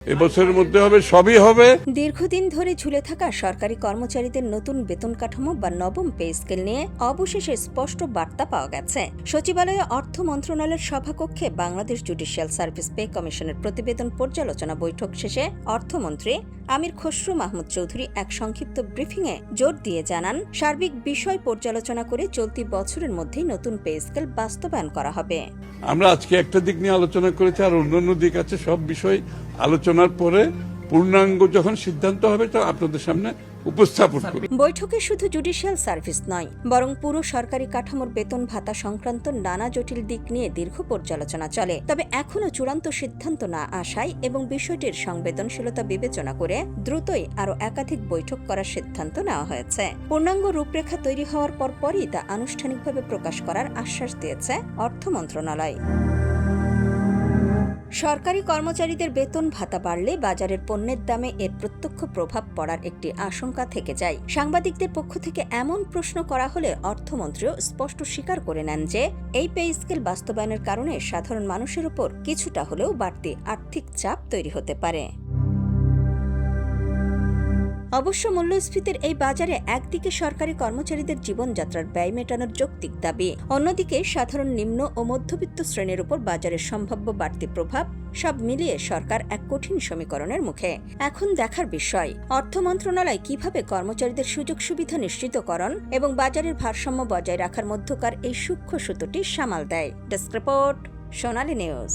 এবছরের মধ্যে হবে, সবই হবে। দীর্ঘদিন ধরে ঝুলে থাকা সরকারি কর্মচারীদের নতুন বেতন কাঠামো বা নবম পে স্কেল নিয়ে অবশেষে স্পষ্ট বার্তা পাওয়া গেছে। সচিবালয়ে অর্থ মন্ত্রণালয়ের সভাকক্ষে বাংলাদেশ জুডিশিয়াল সার্ভিস পে কমিশনের প্রতিবেদন পর্যালোচনা বৈঠক শেষে অর্থমন্ত্রী আমির খসরু মাহমুদ চৌধুরী এক সংক্ষিপ্ত ব্রিফিংয়ে জোর দিয়ে জানান, সার্বিক বিষয় পর্যালোচনা করে চলতি বছরের মধ্যেই নতুন পে স্কেল বাস্তবায়ন করা হবে। আমরা আজকে একটা দিক নিয়ে আলোচনা করেছি, আর অন্যান্য দিক আছে। সব বিষয় আলোচনার পরে পূর্ণাঙ্গ যখন সিদ্ধান্ত হবে তা আপনাদের সামনে উপস্থাপন করব। বৈঠকে শুধু জুডিশিয়াল সার্ভিস নয়, বরং পুরো সরকারি কাঠামোর বেতন ভাতা সংক্রান্ত নানা জটিল দিক নিয়ে দীর্ঘ পর্যালোচনা চলে। তবে এখনও চূড়ান্ত সিদ্ধান্ত না আসায় এবং বিষয়টির সংবেদনশীলতা বিবেচনা করে দ্রুতই আরও একাধিক বৈঠক করার সিদ্ধান্ত নেওয়া হয়েছে। পূর্ণাঙ্গ রূপরেখা তৈরি হওয়ার পরপরই তা আনুষ্ঠানিকভাবে প্রকাশ করার আশ্বাস দিয়েছে অর্থ মন্ত্রণালয়। সরকারি কর্মচারীদের বেতন ভাতা বাড়লে বাজারের পণ্যের দামে এর প্রত্যক্ষ প্রভাব পড়ার একটি আশঙ্কা থেকে যায়। সাংবাদিকদের পক্ষ থেকে এমন প্রশ্ন করা হলে অর্থমন্ত্রীও স্পষ্ট স্বীকার করে নেন যে এই পে স্কেল বাস্তবায়নের কারণে সাধারণ মানুষের উপর কিছুটা হলেও বাড়তি আর্থিক চাপ তৈরি হতে পারে। অবশ্য মূল্যস্ফীতির এই বাজারে একদিকে সরকারি কর্মচারীদের জীবনযাত্রার ব্যয় মেটানোর যৌক্তিক দাবি, অন্যদিকে সাধারণ নিম্ন ও মধ্যবিত্ত শ্রেণীর উপর বাজারের সম্ভাব্য বাড়তি প্রভাব, সব মিলিয়ে সরকার এক কঠিন সমীকরণের মুখে। এখন দেখার বিষয় অর্থ মন্ত্রণালয় কিভাবে কর্মচারীদের সুযোগ সুবিধা নিশ্চিতকরণ এবং বাজারের ভারসাম্য বজায় রাখার মধ্যকার এই সূক্ষ্ম সুতোটি সামাল দেয়। ডেস্ক রিপোর্ট, সোনালী নিউজ।